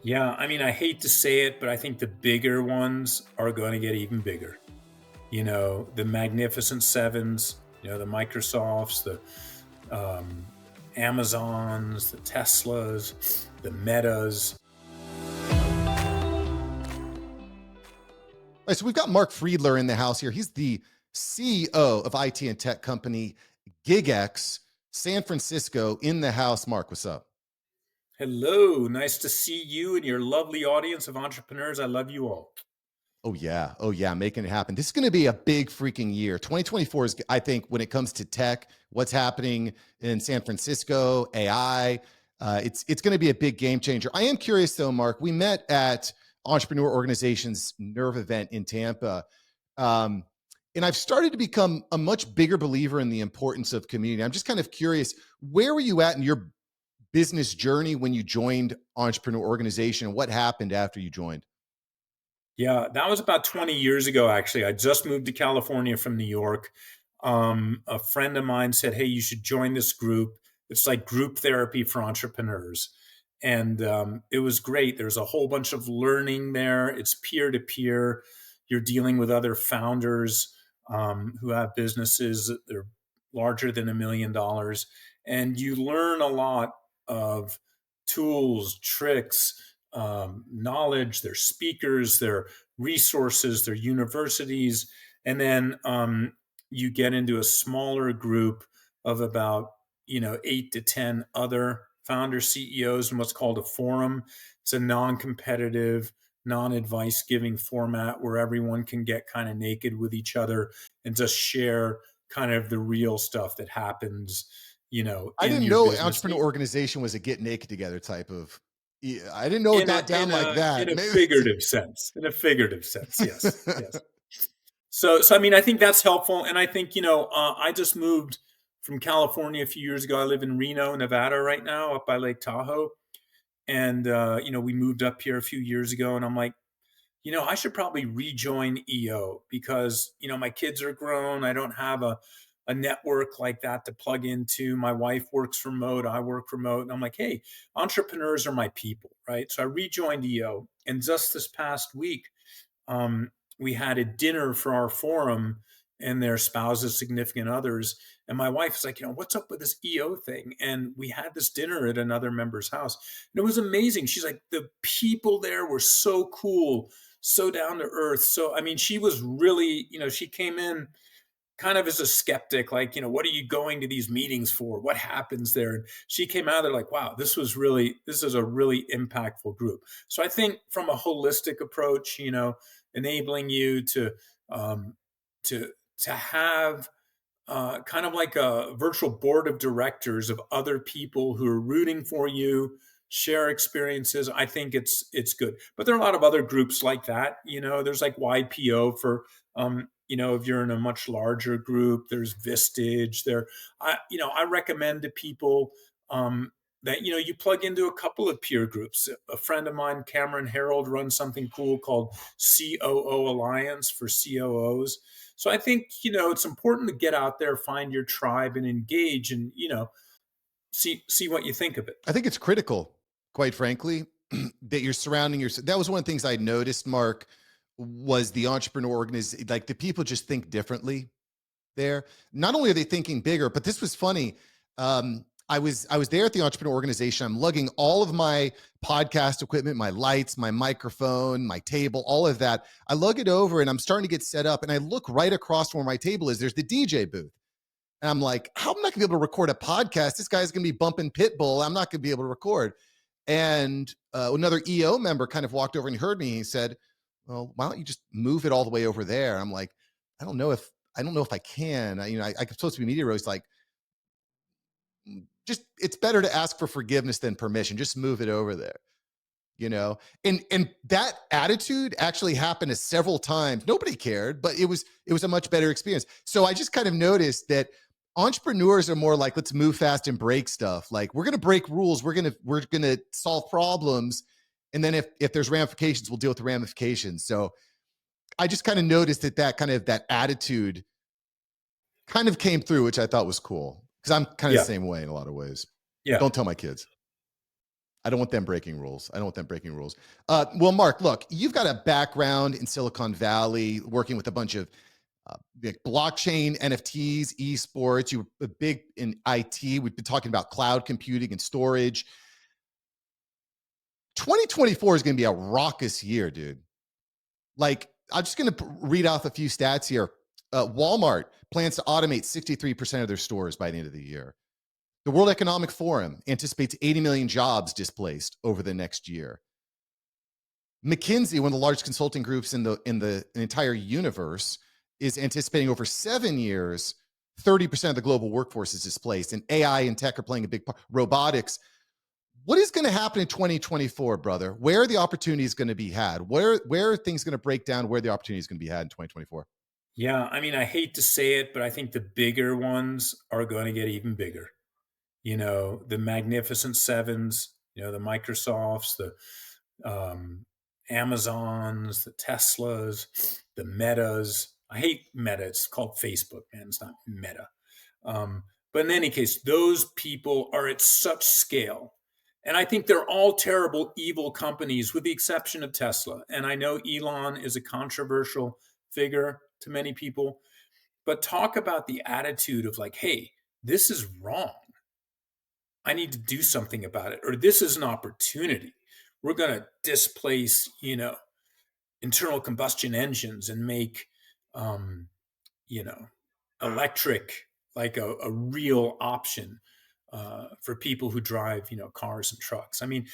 Yeah, I mean, I hate to say it, but I think the bigger ones are going to get even bigger. The magnificent sevens, the Microsofts, the um, Amazons, the Teslas, the Metas. All right, so we've got Mark Friedler in the house here. He's the CEO of IT and tech company GigX, San Francisco, in the house. Mark, what's up? Hello, nice to see you and your lovely audience of entrepreneurs. I love you all. Oh yeah. Oh yeah, making it happen. This is going to be a big freaking year. 2024 is, I think, when it comes to tech, what's happening in San Francisco, AI, it's going to be a big game changer. I am curious though, Mark. We met at Entrepreneur Organization's Nerve event in Tampa. Um, and I've started to become a much bigger believer in the importance of community. I'm just kind of curious, where were you at in your business journey when you joined Entrepreneur Organization? What happened after you joined? Yeah, that was about 20 years ago, actually. I just moved to California from New York. A friend of mine said, "Hey, you should join this group. It's like group therapy for entrepreneurs." And it was great. There's a whole bunch of learning there. It's peer to peer. You're dealing with other founders who have businesses that are larger than $1 million. And you learn a lot of tools, tricks, knowledge, their speakers, their resources, their universities, and then you get into a smaller group of about 8 to 10 other founder CEOs in what's called a forum. It's a non-competitive, non-advice giving format where everyone can get kind of naked with each other and just share kind of the real stuff that happens I in didn't your know business. entrepreneur organization was a get naked together type of. Yeah, I didn't know it in a got down in like a in that. a Maybe figurative sense. In a figurative sense, yes, yes. So I mean, I think that's helpful, and I think I just moved from California a few years ago. I live in Reno, Nevada, right now, up by Lake Tahoe, and we moved up here a few years ago, and I'm like, I should probably rejoin EO because, my kids are grown. I don't have a network like that to plug into. My wife works remote. I work remote. And I'm like, hey, entrepreneurs are my people, right? So I rejoined EO. And just this past week, um, we had a dinner for our forum and their spouses, significant others. And my wife was like, what's up with this EO thing? And we had this dinner at another member's house. And it was amazing. She's like, the people there were so cool, so down to earth. So, I mean, she was really, she came in kind of as a skeptic, like, what are you going to these meetings for? What happens there? And she came out there like, wow, this is a really impactful group. So I think from a holistic approach, enabling you um, to, to have kind of like a virtual board of directors of other people who are rooting for you, share experiences. I think it's good. But there are a lot of other groups like that. There's like YPO for if you're in a much larger group. There's Vistage. I recommend to people that you plug into a couple of peer groups. A friend of mine, Cameron Harold, runs something cool called COO Alliance for COOs. So I think, it's important to get out there, find your tribe and engage and, see what you think of it. I think it's critical, quite frankly, that you're surrounding yourself. That was one of the things I noticed, Mark, was the entrepreneur organization. Like the people just think differently there. Not only are they thinking bigger, but this was funny. I was there at the entrepreneur organization. I'm lugging all of my podcast equipment, my lights, my microphone, my table, all of that. I lug it over and I'm starting to get set up. And I look right across from where my table is. There's the DJ booth. And I'm like, how am I going to be able to record a podcast? This guy's going to be bumping Pitbull. I'm not going to be able to record. And another EO member kind of walked over and heard me. He said, well, why don't you just move it all the way over there? I'm like, I don't know if I can. I'm supposed to be media roast. Like, just it's better to ask for forgiveness than permission. Just move it over there. And that attitude actually happened several times. Nobody cared, but it was a much better experience. So I just kind of noticed that entrepreneurs are more like, let's move fast and break stuff. Like we're going to break rules. We're going to solve problems. And then if there's ramifications, we'll deal with the ramifications. So I just kind of noticed that attitude kind of came through, which I thought was cool because I'm kind of the Yeah. same way in a lot of ways. Yeah. Don't tell my kids. I don't want them breaking rules. I don't want them breaking rules. Well, Mark, look, you've got a background in Silicon Valley, working with a bunch of like blockchain, NFTs, esports. You were big in IT. We've been talking about cloud computing and storage. 2024 is going to be a raucous year, dude. Like, I'm just going to read off a few stats here. Walmart plans to automate 63% of their stores by the end of the year. The World Economic Forum anticipates 80 million jobs displaced over the next year. McKinsey, one of the largest consulting groups in the entire universe, is anticipating over 7 years, 30% of the global workforce is displaced, and AI and tech are playing a big part. Robotics. What is going to happen in 2024, brother? Where are the opportunities going to be had? Where are things going to break down? Where the opportunities going to be had in 2024? Yeah, I mean, I hate to say it, but I think the bigger ones are going to get even bigger. The Magnificent Sevens, the Microsofts, the um, Amazons, the Teslas, the Metas. I hate Meta. It's called Facebook, man. It's not Meta. Um, but in any case, those people are at such scale. And I think they're all terrible, evil companies, with the exception of Tesla. And I know Elon is a controversial figure to many people, but talk about the attitude of like, hey, this is wrong. I need to do something about it, or this is an opportunity. We're going to displace, internal combustion engines and make, um, you know, electric like a real option for people who drive, cars and trucks. I mean,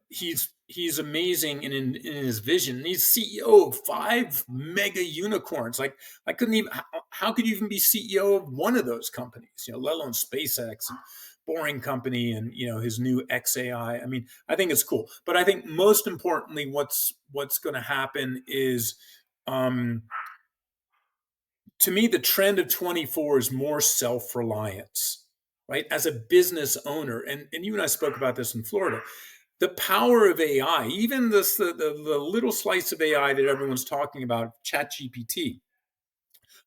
he's amazing in his vision. He's CEO of 5 mega unicorns. Like I couldn't even. How could you even be CEO of one of those companies? Let alone SpaceX. And Boring Company and his new XAI. I mean, I think it's cool, but I think most importantly, what's going to happen is, to me, the trend of 24 is more self-reliance, right? As a business owner, and you and I spoke about this in Florida, the power of AI, even this the little slice of AI that everyone's talking about, ChatGPT,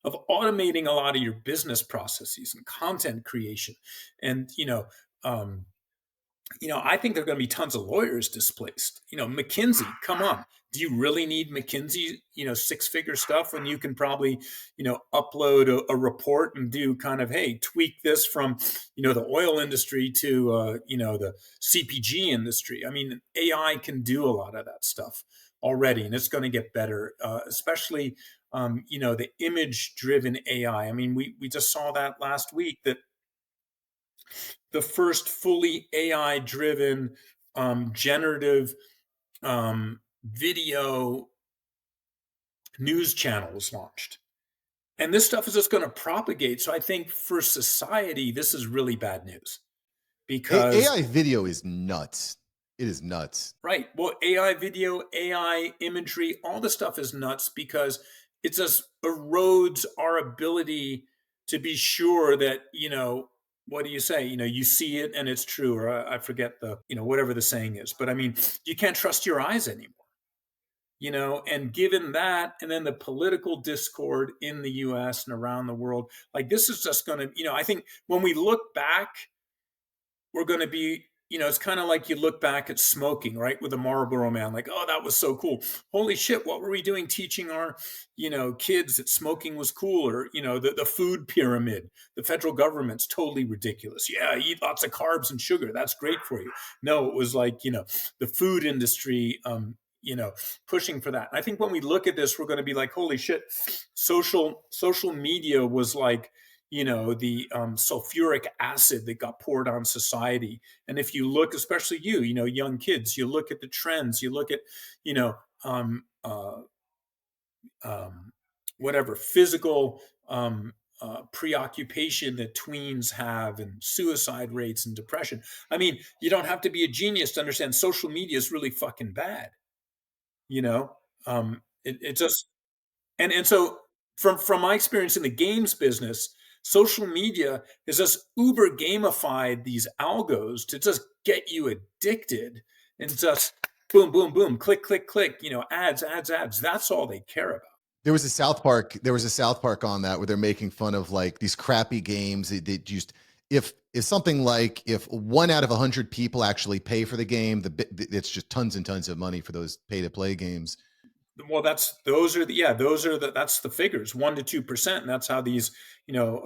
of automating a lot of your business processes and content creation, and um, I think there are going to be tons of lawyers displaced. McKinsey, come on. Do you really need McKinsey, six-figure stuff when you can probably, upload a report and do kind of, hey, tweak this from, the oil industry to, the CPG industry. I mean, AI can do a lot of that stuff already, and it's going to get better, especially, the image-driven AI. I mean, we just saw that last week, that the first fully AI driven generative video news channel was launched. And this stuff is just going to propagate. So I think for society, this is really bad news because, AI video is nuts. It is nuts. right. Well, AI video, AI imagery, all the stuff is nuts because it just erodes our ability to be sure that, what do you say? You see it and it's true, or I forget whatever the saying is. But I mean, you can't trust your eyes anymore, and given that, and then the political discord in the US and around the world, like this is just going to, I think when we look back, we're going to be, it's kind of like you look back at smoking, right? With a Marlboro Man, like, oh, that was so cool. Holy shit, what were we doing teaching our, kids that smoking was cool? Or, the food pyramid, the federal government's totally ridiculous. Yeah, eat lots of carbs and sugar. That's great for you. No, it was like, the food industry, pushing for that. I think when we look at this, we're going to be like, holy shit, social media was like, the sulfuric acid that got poured on society. And if you look, especially young kids, you look at the trends, you look at, you know, um, uh, whatever physical preoccupation that tweens have, and suicide rates and depression. I mean, you don't have to be a genius to understand social media is really fucking bad. You know, it just, and so from my experience in the games business, social media has just uber gamified these algos to just get you addicted, and just boom, boom, boom, click, click, click, ads, ads, ads. That's all they care about. There was a South Park. There was a South Park on that where they're making fun of like these crappy games. They used if something like if 1 out of 100 people actually pay for the game, it's just tons and tons of money for those pay to play games. Well, those are the yeah, those are the that's the figures, 1 to 2%, and that's how these,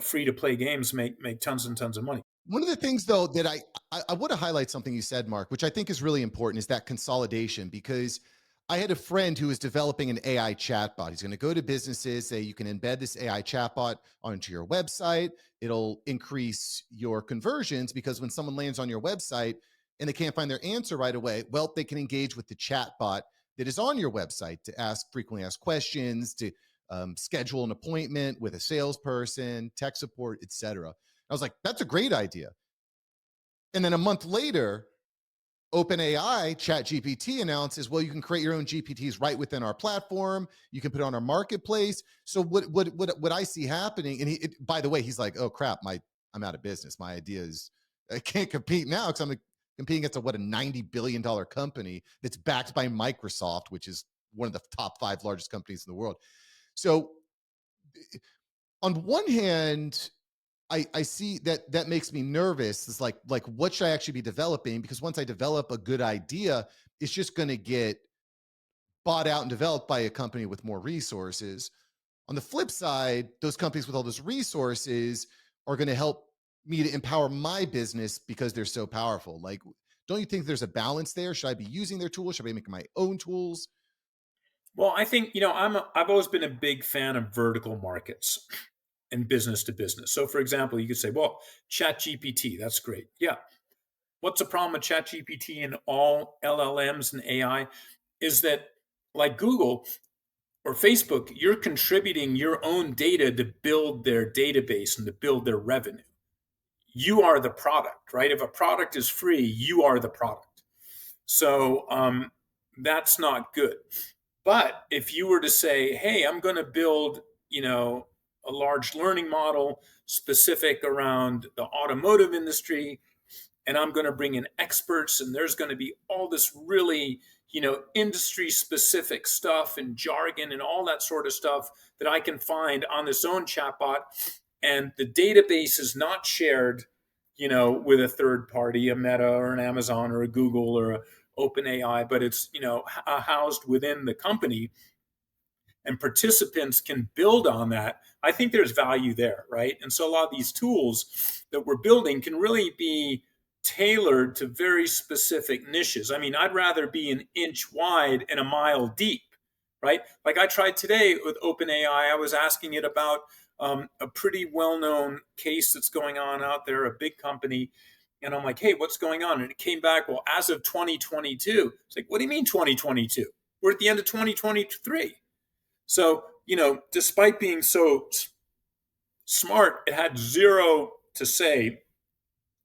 free to play games make tons and tons of money. One of the things though that I want to highlight something you said, Mark, which I think is really important, is that consolidation. Because I had a friend who was developing an AI chatbot. He's going to go to businesses, say you can embed this AI chatbot onto your website. It'll increase your conversions because when someone lands on your website and they can't find their answer right away, well, they can engage with the chatbot that is on your website to ask frequently asked questions, to schedule an appointment with a salesperson, tech support, etc. I was like, that's a great idea. And then a month later, OpenAI, ChatGPT announces, well, you can create your own GPTs right within our platform. You can put it on our marketplace. So what I see happening, and by the way, he's like, oh crap, I'm out of business. My idea is I can't compete now because I'm competing against a $90 billion company that's backed by Microsoft, which is one of the top 5 largest companies in the world. So on one hand, I see that makes me nervous. It's like what should I actually be developing? Because once I develop a good idea, it's just going to get bought out and developed by a company with more resources. On the flip side, those companies with all those resources are going to help me to empower my business because they're so powerful. Like, don't you think there's a balance there? Should I be using their tools? Should I be making my own tools? Well, I think, I've always been a big fan of vertical markets and business to business. So for example, you could say, well, ChatGPT, that's great. Yeah. What's the problem with ChatGPT and all LLMs and AI is that, like Google or Facebook, you're contributing your own data to build their database and to build their revenue. You are the product, right? If a product is free, you are the product. So that's not good. But if you were to say, hey, I'm going to build, a large learning model specific around the automotive industry, and I'm going to bring in experts, and there's going to be all this really, industry specific stuff and jargon and all that sort of stuff that I can find on this own chatbot. And the database is not shared, with a third party, a Meta or an Amazon or a Google or a OpenAI, but it's, housed within the company and participants can build on that. I think there's value there, right? And so a lot of these tools that we're building can really be tailored to very specific niches. I mean, I'd rather be an inch wide and a mile deep, right? Like I tried today with OpenAI, I was asking it about a pretty well known case that's going on out there, a big company. And I'm like, hey, what's going on? And it came back, well, as of 2022. It's like, what do you mean 2022? We're at the end of 2023. So, despite being so smart, it had zero to say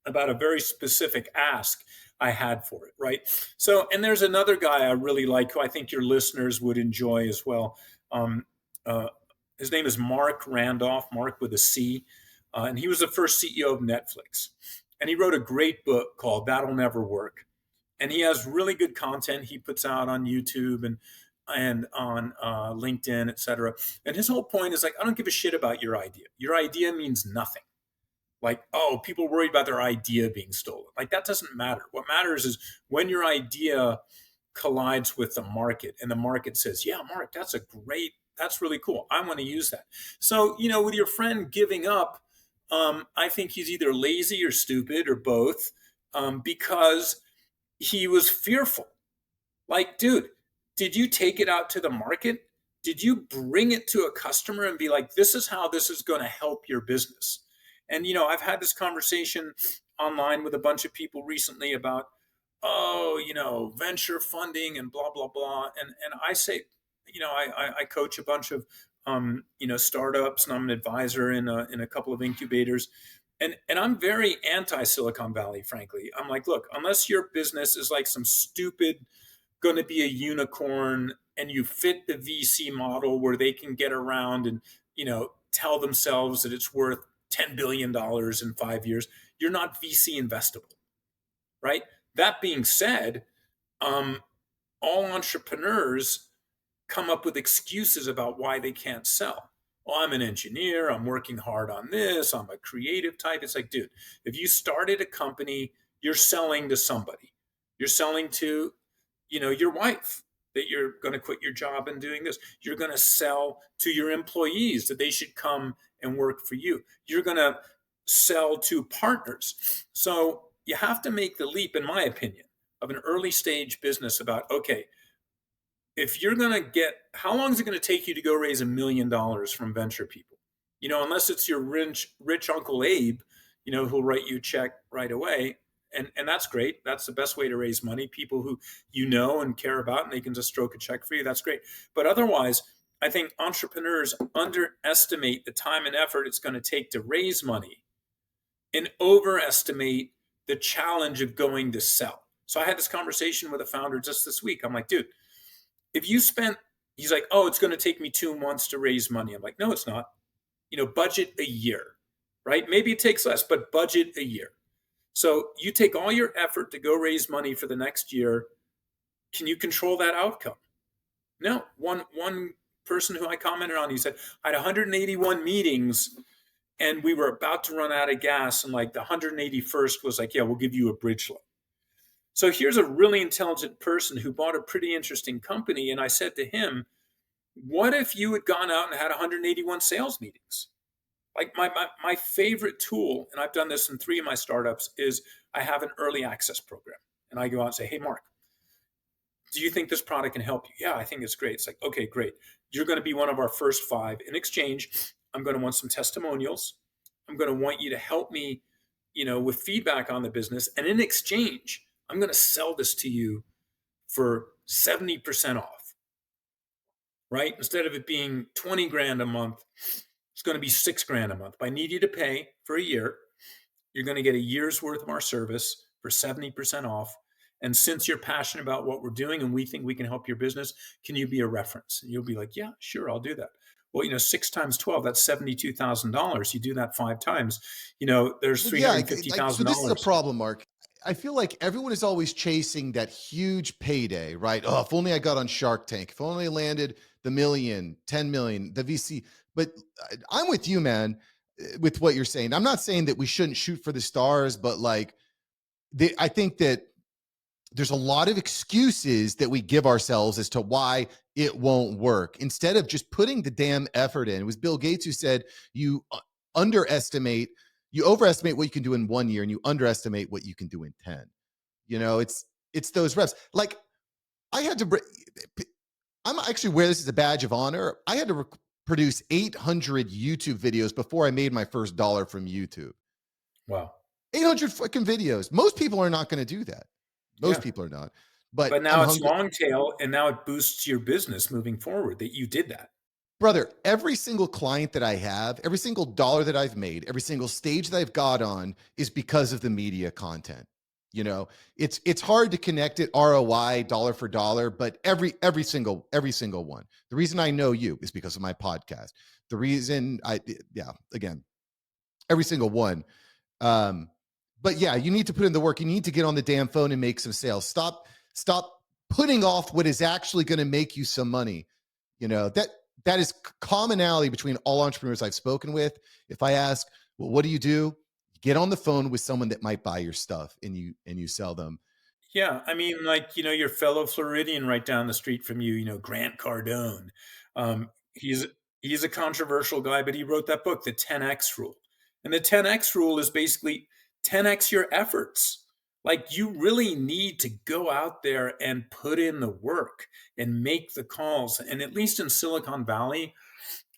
about a very specific ask I had for it, right? So, and there's another guy I really like who I think your listeners would enjoy as well. Um, uh, his name is Mark Randolph, Mark with a C, and he was the first CEO of Netflix. And he wrote a great book called That'll Never Work. And he has really good content he puts out on YouTube and on LinkedIn, et cetera. And his whole point is like, I don't give a shit about your idea. Your idea means nothing. Like, oh, people worried about their idea being stolen. Like, that doesn't matter. What matters is when your idea collides with the market and the market says, yeah, Mark, that's really cool. I want to use that. So, with your friend giving up, I think he's either lazy or stupid or both, because he was fearful. Like, dude, did you take it out to the market? Did you bring it to a customer and be like, this is how this is going to help your business? And, I've had this conversation online with a bunch of people recently about, oh, venture funding and blah, blah, blah. And I say, I coach a bunch of, startups, and I'm an advisor in a couple of incubators. And I'm very anti Silicon Valley, frankly. I'm like, look, unless your business is like some stupid going to be a unicorn and you fit the VC model where they can get around and, tell themselves that it's worth $10 billion in 5 years, you're not VC investable, right? That being said, all entrepreneurs come up with excuses about why they can't sell. Oh, I'm an engineer. I'm working hard on this. I'm a creative type. It's like, dude, if you started a company, you're selling to somebody. You're selling to, your wife that you're going to quit your job and doing this. You're going to sell to your employees that they should come and work for you. You're going to sell to partners. So you have to make the leap, in my opinion, of an early stage business about, okay, if you're going to get, how long is it going to take you to go raise $1 million from venture people? Unless it's your rich Uncle Abe, who'll write you a check right away. And that's great. That's the best way to raise money. People who and care about, and they can just stroke a check for you. That's great. But otherwise, I think entrepreneurs underestimate the time and effort it's going to take to raise money and overestimate the challenge of going to sell. So I had this conversation with a founder just this week. I'm like, dude, if you spent, he's like, oh, it's going to take me 2 months to raise money. I'm like, no, it's not. Budget a year, right? Maybe it takes less, but budget a year. So you take all your effort to go raise money for the next year. Can you control that outcome? No. One person who I commented on, he said, I had 181 meetings and we were about to run out of gas. And like the 181st was like, yeah, we'll give you a bridge loan. So here's a really intelligent person who bought a pretty interesting company. And I said to him, what if you had gone out and had 181 sales meetings? Like my favorite tool, and I've done this in 3 of my startups, is I have an early access program. And I go out and say, hey, Mark, do you think this product can help you? Yeah, I think it's great. It's like, okay, great. You're going to be one of our first 5. In exchange, I'm going to want some testimonials. I'm going to want you to help me, with feedback on the business. And in exchange, I'm going to sell this to you for 70% off, right? Instead of it being 20 grand a month, it's going to be 6 grand a month. But I need you to pay for a year. You're going to get a year's worth of our service for 70% off. And since you're passionate about what we're doing and we think we can help your business, can you be a reference? And you'll be like, yeah, sure, I'll do that. Well, 6 times 12, that's $72,000. You do that 5 times, there's Well, yeah, so this is a $350,000. problem, Mark. I feel like everyone is always chasing that huge payday, right? Oh, if only I got on Shark Tank, if only I landed the million, 10 million, the VC. But I'm with you, man, with what you're saying. I'm not saying that we shouldn't shoot for the stars, but like, I think that there's a lot of excuses that we give ourselves as to why it won't work instead of just putting the damn effort in. It was Bill Gates who said you underestimate, you overestimate what you can do in 1 year and you underestimate what you can do in 10. It's those reps. Like I had to, I'm actually wear this as a badge of honor. I had to produce 800 YouTube videos before I made my first dollar from YouTube. Wow. 800 fucking videos. Most people are not going to do that. Most Yeah. people are not. But But I'm now it's hungry. long tail, and now it boosts your business moving forward that you did that. Brother, every single client that I have, every single dollar that I've made, every single stage that I've got on is because of the media content. It's hard to connect it ROI dollar for dollar, but every single one. The reason I know you is because of my podcast. The reason again, every single one. But yeah, you need to put in the work. You need to get on the damn phone and make some sales. Stop putting off what is actually going to make you some money. That is commonality between all entrepreneurs I've spoken with. If I ask, well, what do you do? Get on the phone with someone that might buy your stuff and you sell them. Yeah, I mean, like, your fellow Floridian right down the street from you, Grant Cardone. Um, he's he's a controversial guy, but he wrote that book, The 10X Rule. And the 10X rule is basically 10X your efforts. Like you really need to go out there and put in the work and make the calls. And at least in Silicon Valley,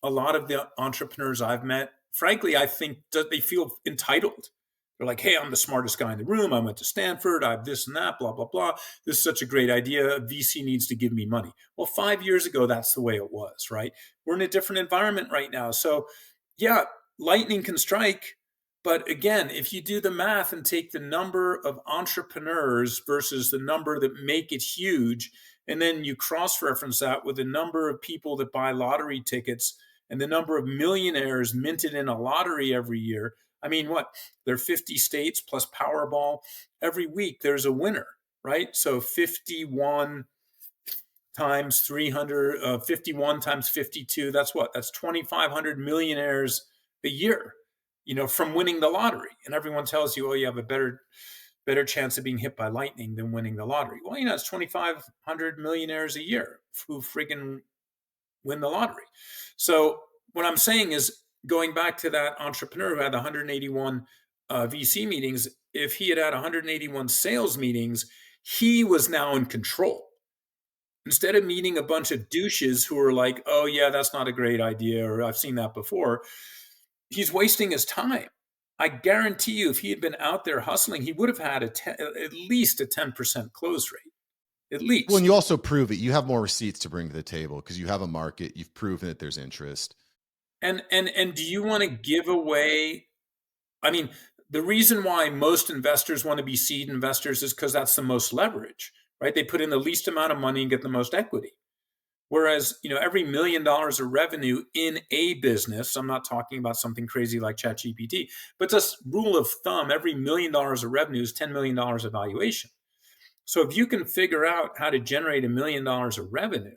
a lot of the entrepreneurs I've met, frankly, I think that they feel entitled. They're like, hey, I'm the smartest guy in the room. I went to Stanford. I have this and that, blah, blah, blah. This is such a great idea. VC needs to give me money. Well, 5 years ago, that's the way it was, right? We're in a different environment right now. So, yeah, lightning can strike. But again, if you do the math and take the number of entrepreneurs versus the number that make it huge, and then you cross reference that with the number of people that buy lottery tickets and the number of millionaires minted in a lottery every year. I mean, what? There are 50 states plus Powerball. Every week there's a winner, right? So 51 times 300, 51 times 52. That's what? That's 2,500 millionaires a year, from winning the lottery. And everyone tells you, oh, you have a better chance of being hit by lightning than winning the lottery. Well, it's 2,500 millionaires a year who friggin' win the lottery. So what I'm saying is, going back to that entrepreneur who had 181 VC meetings, if he had 181 sales meetings, he was now in control. Instead of meeting a bunch of douches who are like, oh, yeah, that's not a great idea, or I've seen that before, he's wasting his time. I guarantee you, if he had been out there hustling, he would have had at least a 10% close rate, at Well, and least. you also prove it. You have more receipts to bring to the table because you have a market. You've proven that there's interest. And do you want to give away? I mean, the reason why most investors want to be seed investors is because that's the most leverage, right? They put in the least amount of money and get the most equity. Whereas, every $1 million of revenue in a business, I'm not talking about something crazy like ChatGPT, but just rule of thumb, every $1 million of revenue is $10 million of valuation. So if you can figure out how to generate $1 million of revenue,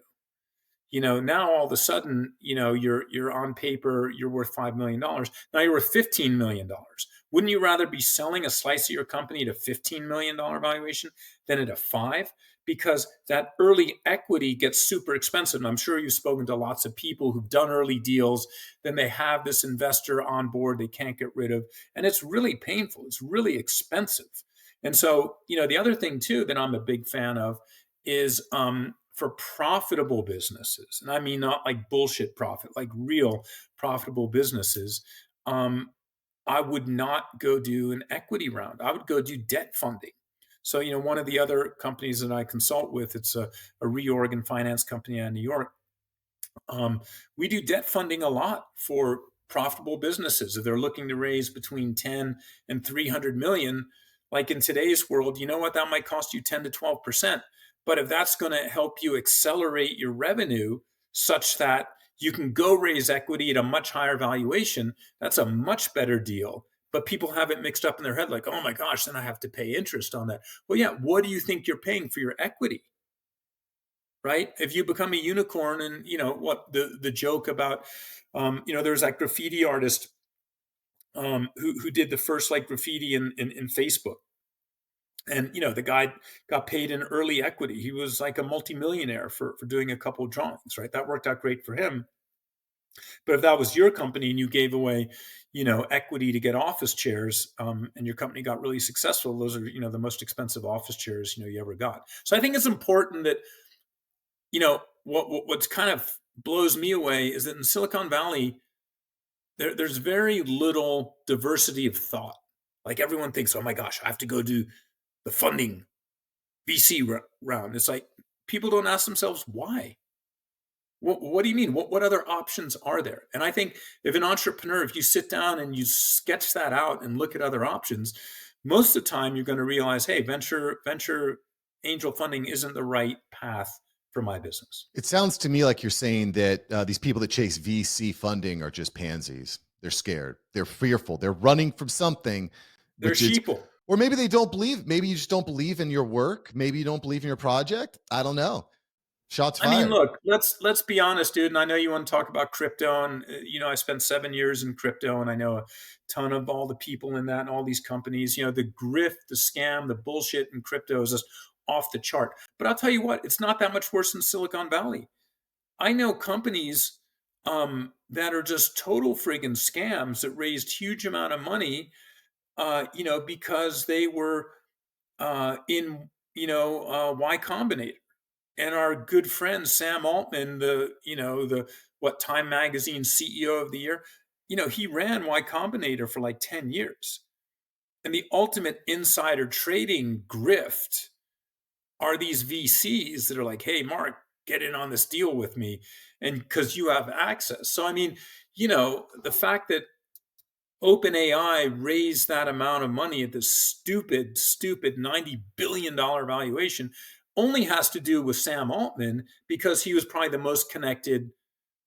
now all of a sudden, you're on paper, you're worth $5 million. Now you're worth $15 million. Wouldn't you rather be selling a slice of your company at a $15 million valuation than at a five? Because that early equity gets super expensive. And I'm sure you've spoken to lots of people who've done early deals. Then they have this investor on board they can't get rid of, and it's really painful. It's really expensive. And so, the other thing too that I'm a big fan of is for profitable businesses, and I mean not like bullshit profit, like real profitable businesses, I would not go do an equity round. I would go do debt funding. So, one of the other companies that I consult with, it's a reorg and finance company out of New York. We do debt funding a lot for profitable businesses. If they're looking to raise between 10 and 300 million, like in today's world, you know what? That might cost you 10 to 12%. But if that's going to help you accelerate your revenue such that you can go raise equity at a much higher valuation, that's a much better deal. But people have it mixed up in their head like, oh my gosh, then I have to pay interest on that. Well, yeah, what do you think you're paying for your equity? Right? If you become a unicorn, and what the joke about, there's that graffiti artist who did the first like graffiti in Facebook. And the guy got paid in early equity. He was like a multimillionaire for doing a couple of drawings, right? That worked out great for him. But if that was your company and you gave away, equity to get office chairs, and your company got really successful, those are the most expensive office chairs you ever got. So I think it's important that what's kind of blows me away is that in Silicon Valley, there's very little diversity of thought. Like everyone thinks, oh my gosh, I have to go do the funding VC round. It's like people don't ask themselves why. What do you mean? What other options are there? And I think if an entrepreneur, if you sit down and you sketch that out and look at other options, most of the time you're going to realize, hey, venture angel funding isn't the right path for my business. It sounds to me like you're saying that these people that chase VC funding are just pansies. They're scared. They're fearful. They're running from something, They're which is, sheeple. or maybe they don't believe. Maybe you just don't believe in your work. Maybe you don't believe in your project. I don't know. Shots I mean, fired. look, let's be honest, dude. And I know you want to talk about crypto, and I spent 7 years in crypto, and I know a ton of all the people in that and all these companies. The grift, the scam, the bullshit in crypto is just off the chart. But I'll tell you what, it's not that much worse in Silicon Valley. I know companies that are just total friggin' scams that raised huge amount of money, because they were in Y Combinator. And our good friend Sam Altman, the what Time Magazine CEO of the year, he ran Y Combinator for like 10 years. And the ultimate insider trading grift are these VCs that are like, hey, Mark, get in on this deal with me. And because you have access. So, I mean, the fact that OpenAI raised that amount of money at this stupid, stupid $90 billion valuation only has to do with Sam Altman, because he was probably the most connected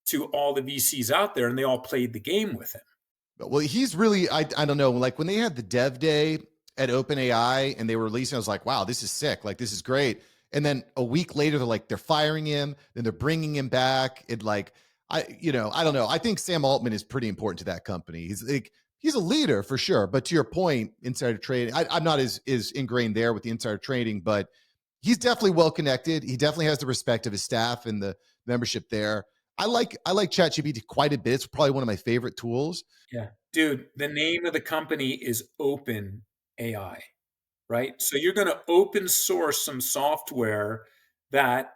to all the VCs out there and they all played the game with him. Well, he's really, I don't know, like when they had the dev day at OpenAI and they were releasing, I was like, wow, this is sick. Like, this is great. And then a week later, they're firing him, then they're bringing him back. And like, I don't know. I think Sam Altman is pretty important to that company. He's a leader for sure. But to your point, insider trading, I'm not as ingrained there with the insider trading, but he's definitely well connected. He definitely has the respect of his staff and the membership there. I like ChatGPT quite a bit. It's probably one of my favorite tools. Yeah. Dude, the name of the company is Open AI, right? So you're gonna open source some software that,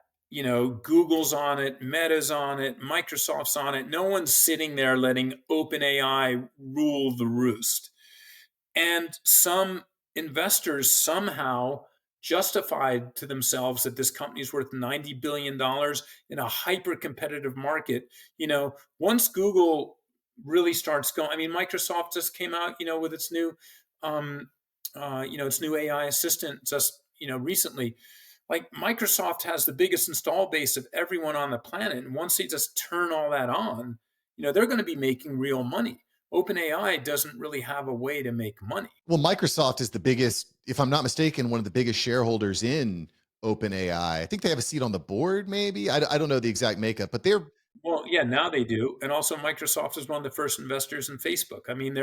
Google's on it, Meta's on it, Microsoft's on it. No one's sitting there letting OpenAI rule the roost. And some investors somehow justified to themselves that this company is worth $90 billion dollars in a hyper competitive market. Once Google really starts going, I mean, Microsoft just came out, with um, its new AI assistant just, recently. Like Microsoft has the biggest install base of everyone on the planet. And once they just turn all that on, they're going to be making real money. OpenAI doesn't really have a way to make money. Well, Microsoft is the biggest, if I'm not mistaken, one of the biggest shareholders in OpenAI. I think they have a seat on the board, maybe. I don't know the exact makeup, but they're Well, yeah, now they do. And also Microsoft is one of the first investors in Facebook. I mean,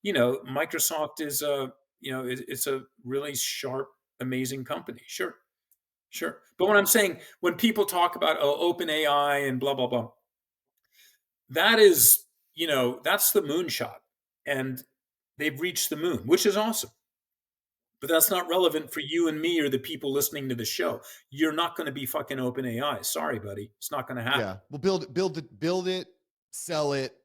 Microsoft is it's a really sharp, amazing company. Sure. Sure. But what I'm saying, when people talk about OpenAI and blah blah blah, that is, that's the moonshot. And they've reached the moon, which is awesome. But that's not relevant for you and me or the people listening to the show. You're not going to be fucking open AI. Sorry, buddy. It's not going to happen. yeah. Well, build it, sell it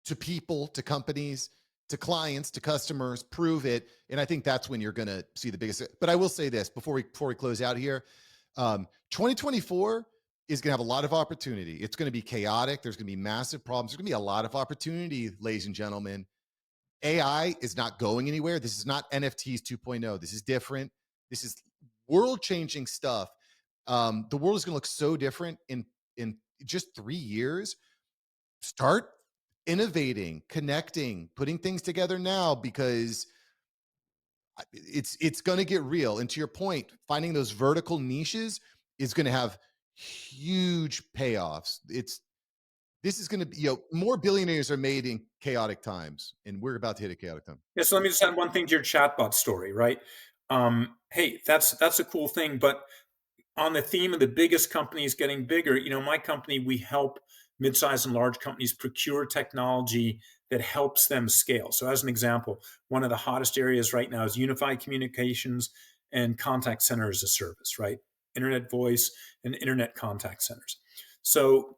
to people, to companies, to clients, to customers, prove it. And I think that's when you're going to see the biggest. But I will say this before we close out here. 2024 is going to have a lot of opportunity. It's going to be chaotic. There's going to be massive problems. There's going to be a lot of opportunity, ladies and gentlemen. AI is not going anywhere. This is not NFTs 2.0. This is different. This is world changing stuff. The world is going to look so different in just 3 years. Start innovating, connecting, putting things together now, because it's going to get real. And to your point, finding those vertical niches is going to have huge payoffs. This is going to be, more billionaires are made in chaotic times, and we're about to hit a chaotic time. Yeah, so let me just add one thing to your chatbot story, right? Hey, that's a cool thing, but on the theme of the biggest companies getting bigger, my company, we help mid-sized and large companies procure technology that helps them scale. So as an example, one of the hottest areas right now is unified communications and contact center as a service, right? Internet voice and internet contact centers. So,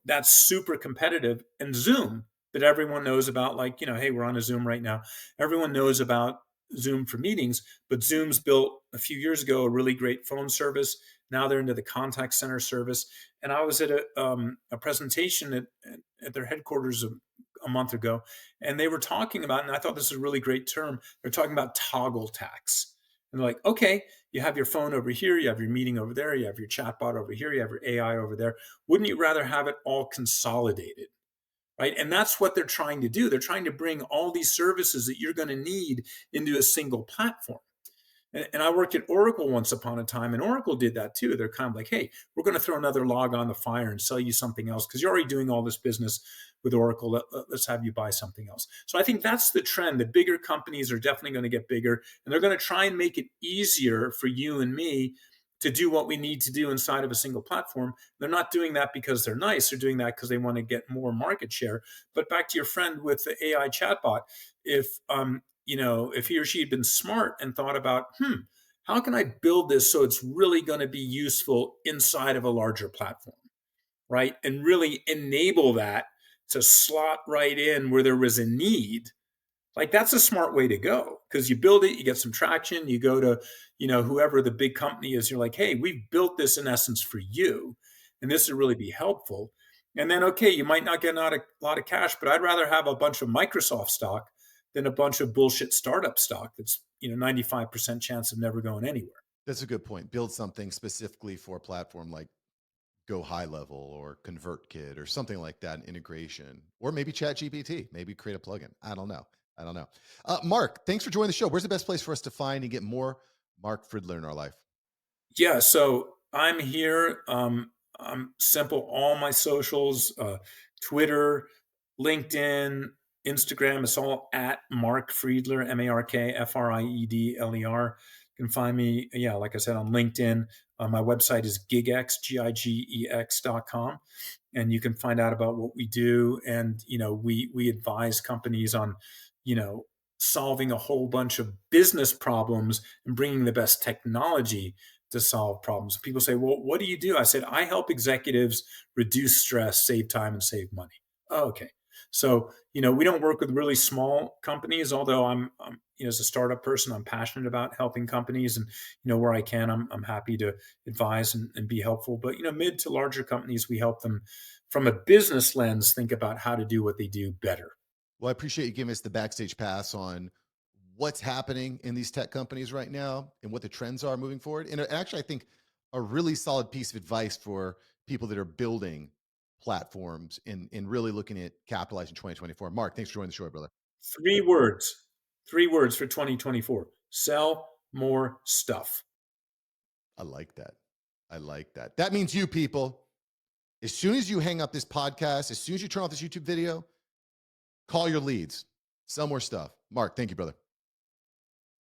that's super competitive. And Zoom, that everyone knows about, like, hey, we're on a Zoom right now. Everyone knows about Zoom for meetings, but Zoom's built a few years ago a really great phone service. Now they're into the contact center service. And I was at a presentation at their headquarters a month ago, and they were talking about, and I thought this is a really great term, they're talking about toggle tax. And they're like, okay, you have your phone over here, you have your meeting over there, you have your chatbot over here, you have your AI over there. Wouldn't you rather have it all consolidated? Right. And that's what they're trying to do. They're trying to bring all these services that you're going to need into a single platform. And I worked at Oracle once upon a time, and Oracle did that too. They're kind of like, hey, we're going to throw another log on the fire and sell you something else because you're already doing all this business with Oracle. Let's have you buy something else. So I think that's the trend. The bigger companies are definitely going to get bigger, and they're going to try and make it easier for you and me to do what we need to do inside of a single platform. They're not doing that because they're nice. They're doing that because they want to get more market share. But back to your friend with the AI chatbot, if if he or she had been smart and thought about, how can I build this so it's really going to be useful inside of a larger platform, right? And really enable that to slot right in where there was a need. Like, that's a smart way to go, because you build it, you get some traction, you go to, whoever the big company is, you're like, hey, we've built this in essence for you, and this would really be helpful. And then, okay, you might not get a lot of cash, but I'd rather have a bunch of Microsoft stock than a bunch of bullshit startup stock that's 95% chance of never going anywhere. That's a good point. Build something specifically for a platform like Go High Level or ConvertKit or something like that, an integration, or maybe ChatGPT. Maybe create a plugin. I don't know. I don't know. Mark, thanks for joining the show. Where's the best place for us to find and get more Mark Friedler in our life? Yeah, so I'm here. I'm simple. All my socials, Twitter, LinkedIn, Instagram. It's all at Mark Friedler, MarkFriedler. You can find me, yeah, like I said, on LinkedIn. My website is gigex.com, and you can find out about what we do. And we advise companies on, you know, solving a whole bunch of business problems and bringing the best technology to solve problems. People say, "Well, what do you do?" I said, "I help executives reduce stress, save time, and save money." Oh, okay. So, we don't work with really small companies, although as a startup person, I'm passionate about helping companies, and where I can, I'm happy to advise and be helpful. But mid to larger companies, we help them from a business lens think about how to do what they do better. Well, I appreciate you giving us the backstage pass on what's happening in these tech companies right now and what the trends are moving forward. And actually, I think a really solid piece of advice for people that are building platforms and really looking at capitalizing 2024. Mark, thanks for joining the show, brother. Three words, three words for 2024: sell more stuff. I like that. I like that. That means you people, as soon as you hang up this podcast, as soon as you turn off this YouTube video, call your leads, sell more stuff. Mark, thank you, brother.